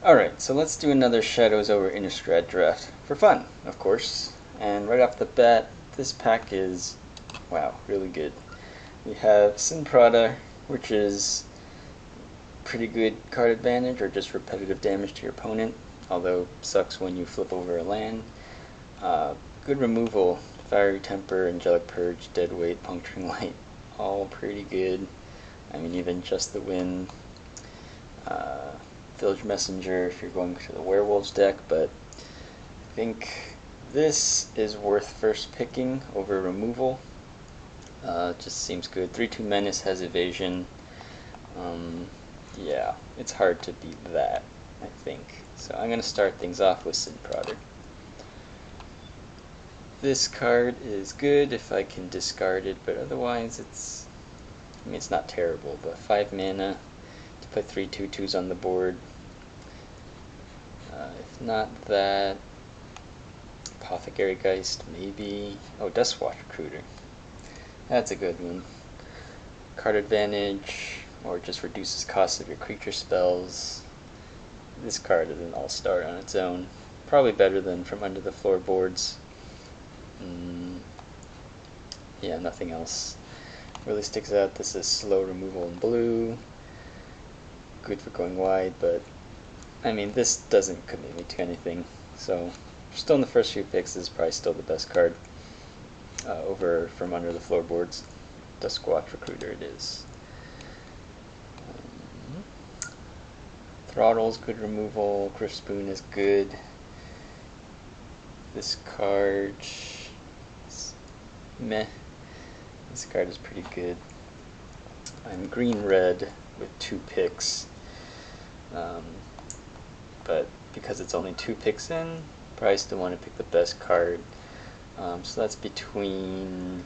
Alright, so let's do another Shadows over Innistrad draft. For fun, of course. And right off the bat, this pack is, wow, really good. We have Sin Prada, which is pretty good card advantage, or just repetitive damage to your opponent, although sucks when you flip over a land. Good removal, Fiery Temper, Angelic Purge, Deadweight, Puncturing Light, all pretty good. I mean, even Just the Wind, Village Messenger if you're going to the Werewolves deck, but I think this is worth first picking over removal. Just seems good. 3/2 Menace has evasion. Yeah, it's hard to beat that, I think. So I'm going to start things off with Sin Prodder. This card is good if I can discard it, but otherwise it's not terrible, but 5 mana to put 3 2/2s on the board. If not that, Apothecary Geist, maybe. Oh, Duskwatch Recruiter. That's a good one. Card advantage, or just reduces cost of your creature spells. This card is an all-star on its own. Probably better than from under the floorboards. Yeah, nothing else really sticks out. This is slow removal in blue. Good for going wide, but I mean, this doesn't commit me to anything. So, still in the first few picks, this is probably still the best card over from under the floorboards. Duskwatch Recruiter it is. Throttle's good removal. Griff Spoon is good. This card is meh. This card is pretty good. I'm green-red with 2 picks. But because it's only 2 picks in, probably still want to pick the best card. So that's between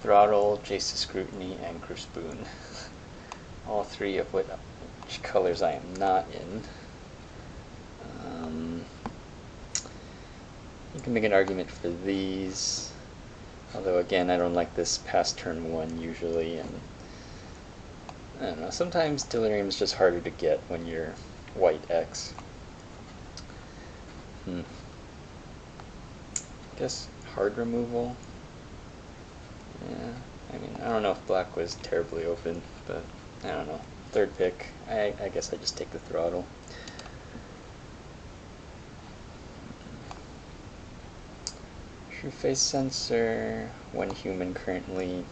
Throttle, Jace's Scrutiny, and Griff Spoon. All 3 of which colors I am not in. You can make an argument for these, although again I don't like this past turn 1 usually, and I don't know, sometimes Delirium is just harder to get when you're white X. I guess hard removal. Yeah, I mean, I don't know if black was terribly open, but I don't know. Third pick, I guess I just take the Throttle. True Face Sensor, 1 human currently.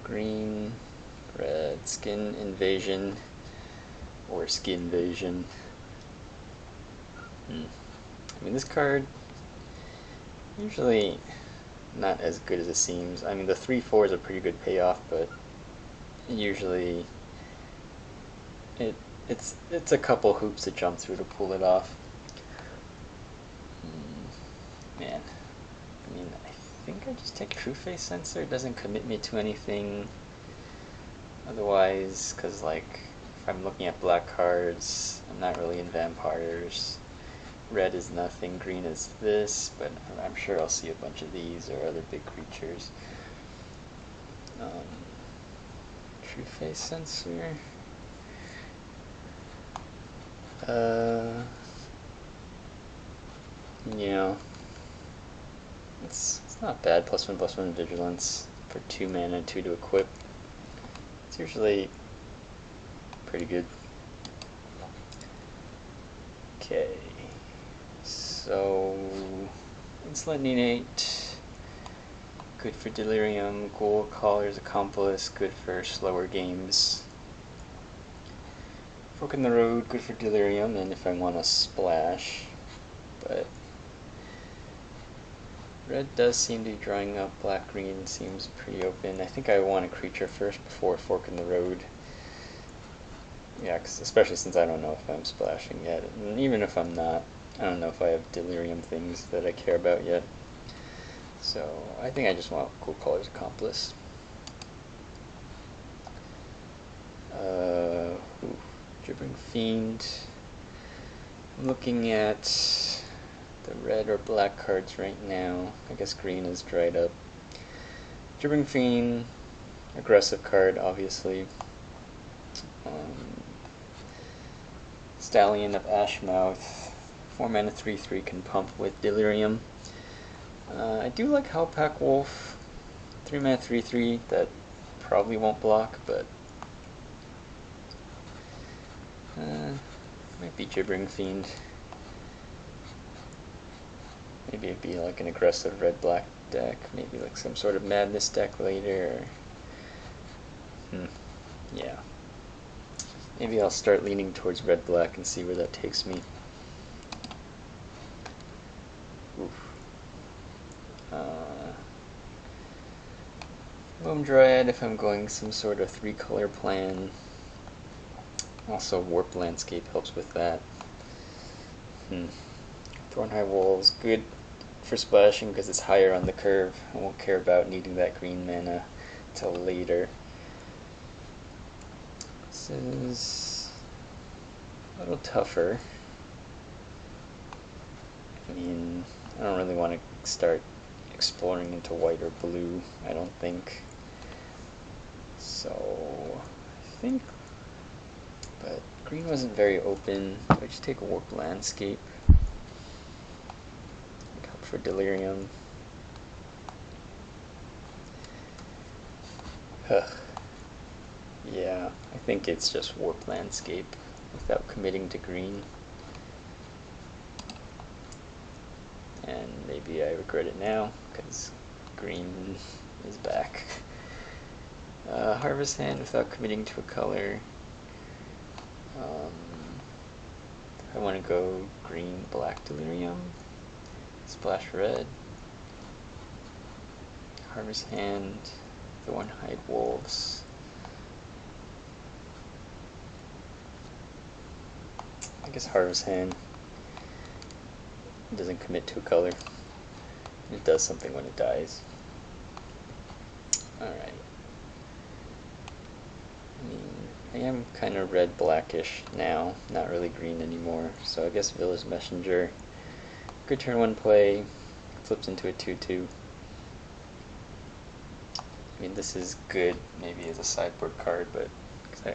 Green, red, Skin Invasion, or Skin Invasion. I mean, this card usually not as good as it seems. I mean, the 3/4 is a pretty good payoff, but usually it's a couple hoops to jump through to pull it off. Man, I mean, I think I just take True Face Sensor. It doesn't commit me to anything otherwise, because like if I'm looking at black cards, I'm not really in vampires. Red is nothing, green is this, but I'm sure I'll see a bunch of these or other big creatures. True Face Sensor. Yeah. It's not bad. +1/+1 Vigilance for 2 mana, 2 to equip. It's usually pretty good. Okay. So, Insolent Neonate, good for Delirium. Ghoul Caller's Accomplice, good for slower games. Fork in the Road, good for Delirium, and if I want to splash. But red does seem to be drawing up. Black-green seems pretty open. I think I want a creature first before Fork in the Road. Yeah, especially since I don't know if I'm splashing yet. And even if I'm not, I don't know if I have Delirium things that I care about yet. So I think I just want Ghoul Caller's Accomplice. Gibbering Fiend. I'm looking at the red or black cards right now. I guess green is dried up. Gibbering Fiend, aggressive card, obviously. Stallion of Ashmouth. 4 mana 3/3 can pump with Delirium. I do like Howlpack Wolf. 3 mana 3/3 that probably won't block, but might be Gibbering Fiend. Maybe it'd be like an aggressive red-black deck, maybe like some sort of Madness deck later. Yeah. Maybe I'll start leaning towards red-black and see where that takes me. Oof. Loam Dryad if I'm going some sort of 3-color plan. Also Warp Landscape helps with that. Thornhigh Wolves, good for splashing because it's higher on the curve. I won't care about needing that green mana till later. This is a little tougher. I mean, I don't really want to start exploring into white or blue, I don't think. So, I think, but green wasn't very open. So I just take a Warp Landscape. Hope for Delirium. Yeah, I think it's just Warp Landscape without committing to green. And maybe I regret it now, because green is back. Harvest Hand without committing to a color. I want to go green, black Delirium. Splash red. Harvest Hand, Thornhide Wolves. I guess Harvest Hand. It doesn't commit to a color. It does something when it dies. Alright. I mean, I am kind of red-blackish now, not really green anymore, so I guess Village Messenger. Good turn 1 play, flips into a 2/2. I mean, this is good maybe as a sideboard card, but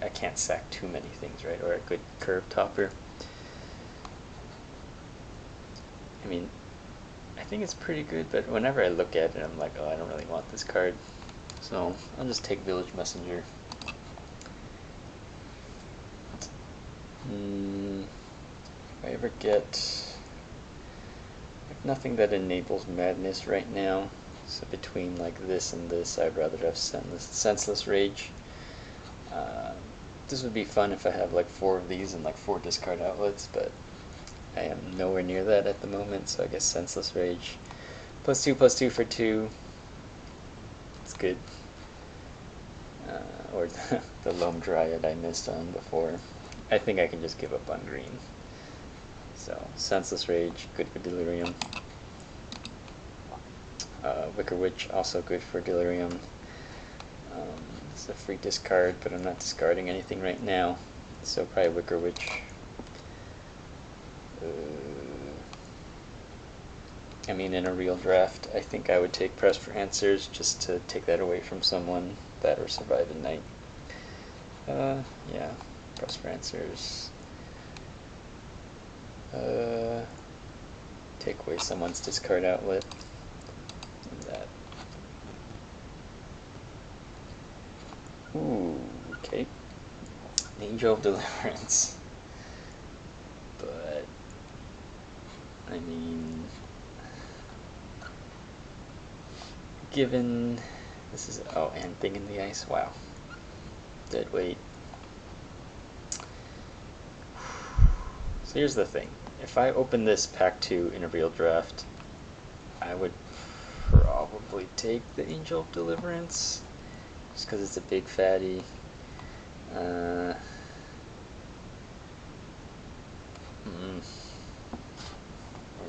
I can't sack too many things, right? Or a good curve topper. I mean, I think it's pretty good, but whenever I look at it, I'm like, oh, I don't really want this card. So I'll just take Village Messenger. If I ever get like nothing that enables Madness right now, so between like this and this, I'd rather have Senseless Rage. This would be fun if I have like 4 of these and like 4 discard outlets, but I am nowhere near that at the moment, so I guess Senseless Rage. +2/+2 for 2. It's good. Or the Loam Dryad I missed on before. I think I can just give up on green. So, Senseless Rage, good for Delirium. Wicker Witch, also good for Delirium. It's a free discard, but I'm not discarding anything right now, so probably Wicker Witch. I mean, in a real draft, I think I would take Press for Answers just to take that away from someone, that or Survive at Night. Yeah, Press for Answers. Take away someone's discard outlet. And that. Ooh, okay. Angel of Deliverance. But, I mean, given this is, oh, and Thing in the Ice, wow. Dead weight. So here's the thing. If I open this pack 2 in a real draft, I would probably take the Angel of Deliverance, just because it's a big fatty. Or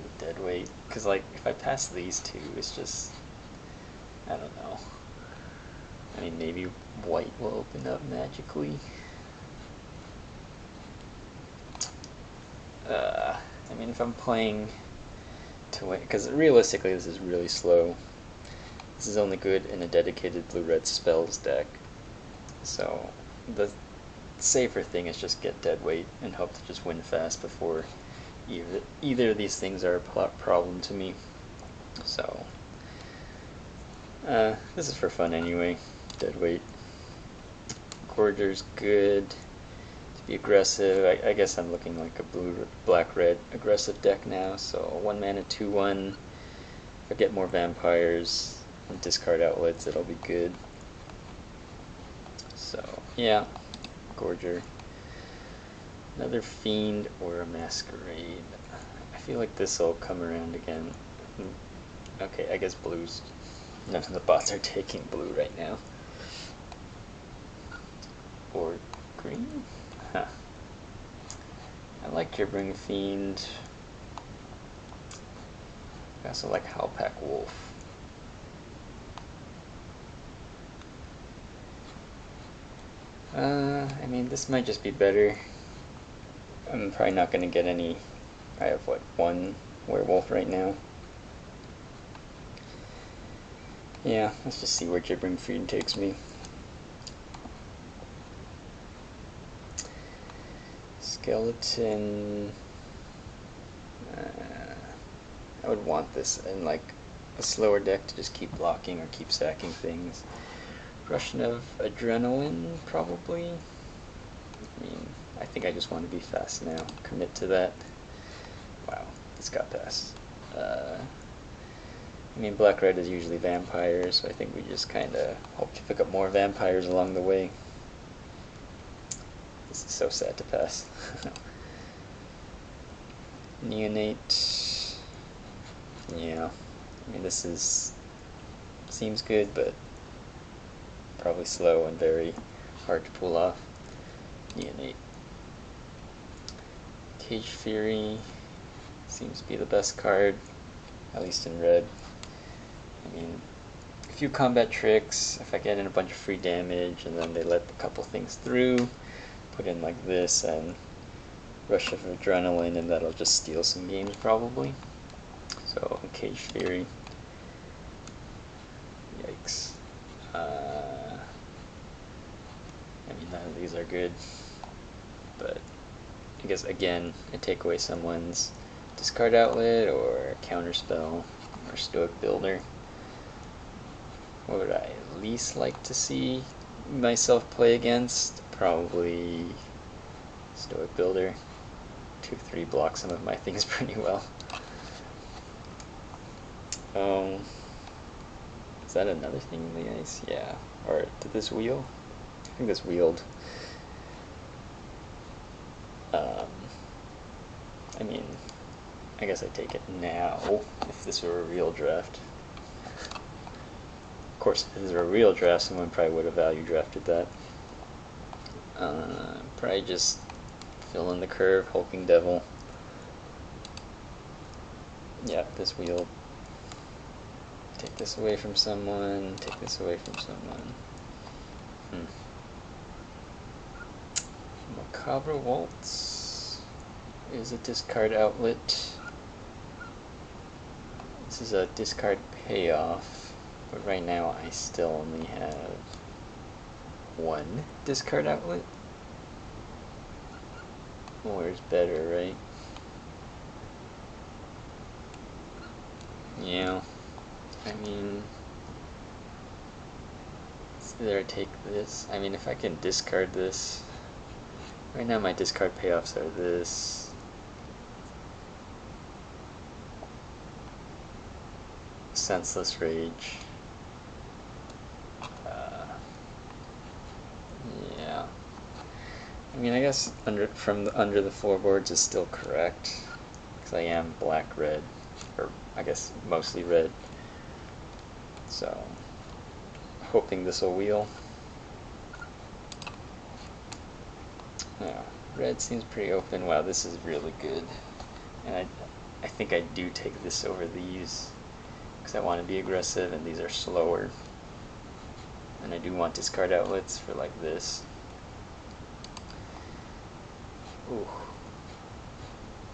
the dead weight, because like if I pass these 2, it's just, I don't know. I mean, maybe white will open up magically. I mean, if I'm playing to win, because realistically this is really slow. This is only good in a dedicated blue-red spells deck. So safer thing is just get dead weight and hope to just win fast before either of these things are a problem to me. So, this is for fun anyway. Dead weight. Gorger's good. To be aggressive, I guess I'm looking like a black-red aggressive deck now. So 1 mana 2/1. If I get more vampires and discard outlets, it'll be good. So yeah, Gorger. Another Fiend or a Masquerade. I feel like this will come around again. Okay, I guess blues. None of the bots are taking blue right now. Or green? Huh. I like Gibbering Fiend. I also like Howlpack Wolf. I mean, this might just be better. I'm probably not going to get any. I have, what, 1 werewolf right now. Yeah, let's just see where Gibbering Fiend takes me. Skeleton. I would want this in like a slower deck to just keep blocking or keep sacking things. Russian of Adrenaline, probably. I mean, I think I just want to be fast now. Commit to that. Wow, this got past. I mean, black-red is usually vampires, so I think we just kind of hope to pick up more vampires along the way. This is so sad to pass. Neonate. Yeah, I mean, this seems good, but probably slow and very hard to pull off. Neonate. Cage Fury seems to be the best card, at least in red. I mean, a few combat tricks, if I get in a bunch of free damage and then they let a couple things through, put in like this and Rush of Adrenaline, and that'll just steal some games probably. So, Cage Fury. Yikes. I mean, none of these are good, but I guess again, I take away someone's discard outlet or counterspell or Stoic Builder. What would I least like to see myself play against? Probably Stoic Builder. 2/3 blocks some of my things pretty well. Is that another thing in the ice? Yeah. Or did this wheel? I think this wheeled. I mean, I guess I take it now if this were a real draft. Of course, if this were a real draft, someone probably would have value drafted that. Probably just fill in the curve, Hulking Devil. Yeah, this wheel. Take this away from someone, take this away from someone. Macabre Waltz is a discard outlet. This is a discard payoff, but right now I still only have 1 discard outlet. More's better, right? Yeah. I mean, either I take this. I mean, if I can discard this. Right now my discard payoffs are this. Senseless Rage. Yeah. I mean, I guess under the floorboards is still correct, because I am black-red, or I guess mostly red. So, hoping this will wheel. Yeah, red seems pretty open. Wow, this is really good. And I think I do take this over these, because I want to be aggressive, and these are slower. And I do want discard outlets for like this. Ooh.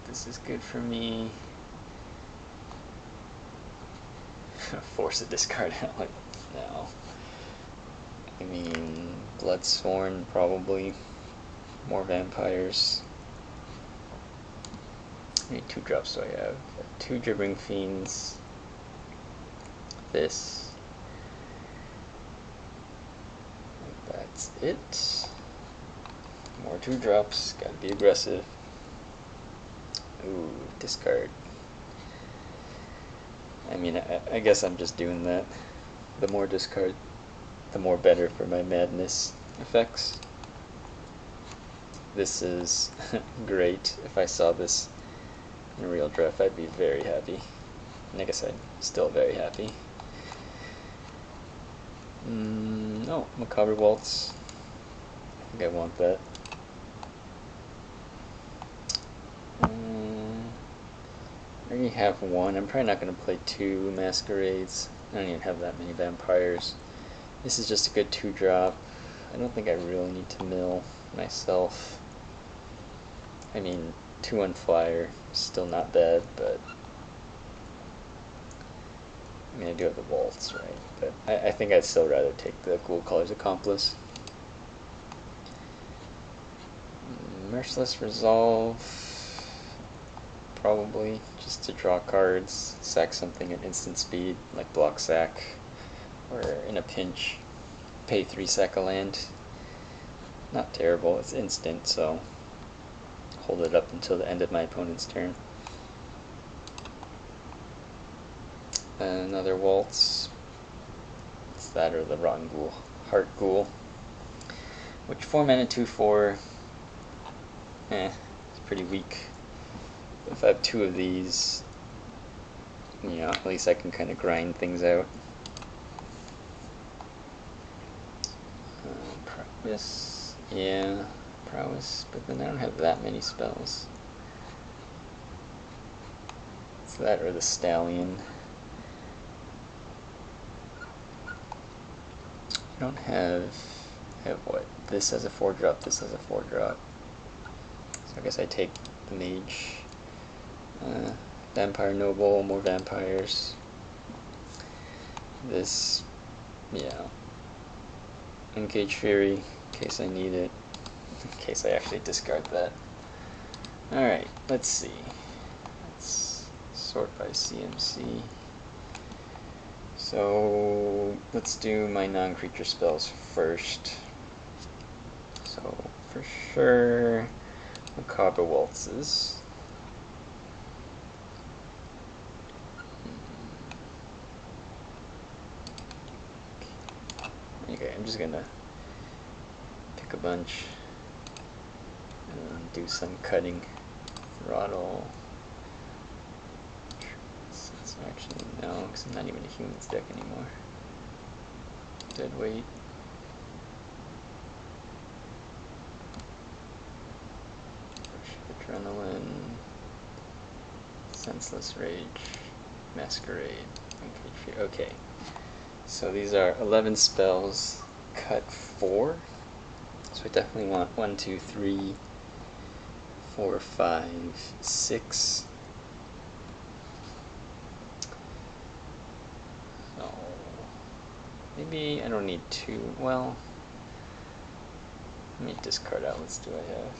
This is good for me. Force a discard outlet now. I mean, Bloodsworn probably. more vampires. How many 2-drops do I have? 2 Gibbering Fiends. This. That's it. More 2-drops. Gotta be aggressive. Ooh, discard. I mean, I guess I'm just doing that. The more discard, the more better for my madness effects. This is great. If I saw this in real draft, I'd be very happy. And I guess I'm still very happy. Oh, Macabre Waltz. I think I want that. I already have one. I'm probably not going to play 2 Masquerades. I don't even have that many vampires. This is just a good 2-drop. I don't think I really need to mill myself. I mean, 2 on flyer, still not bad, but I mean, I do have the Waltz, right? But I think I'd still rather take the Ghoul Caller's Accomplice. Merciless Resolve, probably, just to draw cards, sack something at instant speed, like block sack, or in a pinch, pay 3 sack a land. Not terrible, it's instant, so hold it up until the end of my opponent's turn. Another Waltz. It's that or the Rotten Ghoul, Heart Ghoul, which 4 mana 2/4. It's pretty weak. If I have 2 of these, you know, at least I can kind of grind things out. Prowess, yeah, Prowess, but then I don't have that many spells. It's that or the Stallion. I don't have, I have what? This has a 4-drop, this has a 4-drop. So I guess I take the Mage. Vampire Noble, more vampires. This, yeah. Engage Fury, in case I need it. In case I actually discard that. Alright, let's see. Let's sort by CMC. So, let's do my non-creature spells first. So, for sure, Macabre Waltzes. Okay, I'm just gonna pick a bunch and do some cutting. Throttle. Actually, no, because I'm not even a humans deck anymore. Dead Weight. Adrenaline. Senseless Rage. Masquerade. Okay. So these are 11 spells, cut 4. So I definitely want 1, 2, 3, 4, 5, 6. So maybe I don't need 2. Well, how many discard outlets do I have?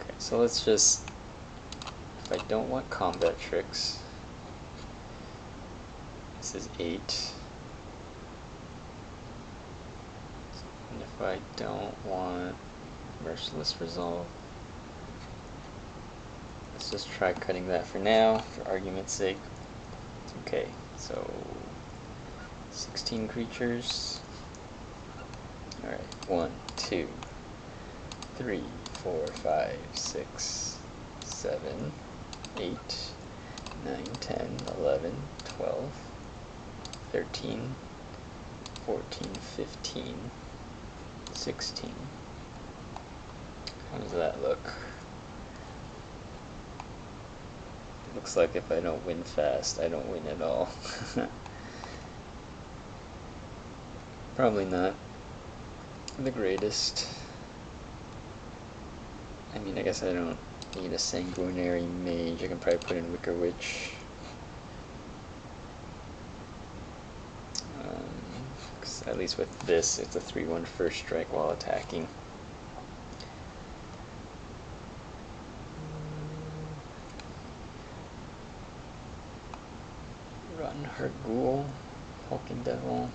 Okay, so let's just, if I don't want combat tricks, this is 8. And if I don't want Merciless Resolve, let's just try cutting that for now, for argument's sake. Okay, so 16 creatures. Alright, 1, 2, 3, 4, 5, 6, 7, 8, 9, 10, 11, 12, 13, 14, 15, 16. How does that look? It looks like if I don't win fast, I don't win at all. Probably not the greatest. I mean, I guess I don't need a Sanguinary Mage. I can probably put in Wicker Witch. At least with this, it's a 3/1 first strike while attacking. Rotten Heart Ghoul, Hulking Devil.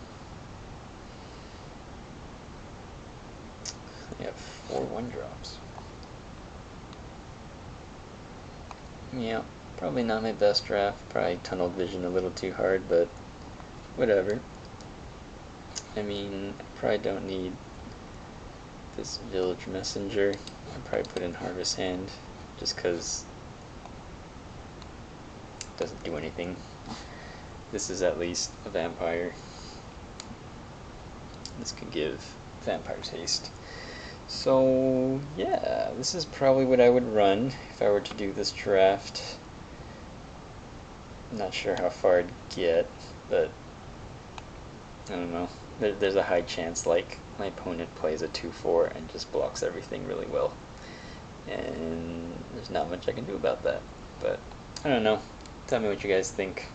We have 4 1-drops. Yeah, probably not my best draft. Probably tunneled vision a little too hard, but whatever. I mean, I probably don't need this Village Messenger. I'd probably put in Harvest Hand, just because it doesn't do anything. This is at least a vampire. This could give Vampire's Haste. So yeah, this is probably what I would run if I were to do this draft. I'm not sure how far I'd get, but I don't know. There's a high chance like my opponent plays a 2/4 and just blocks everything really well, and there's not much I can do about that. But I don't know. Tell me what you guys think.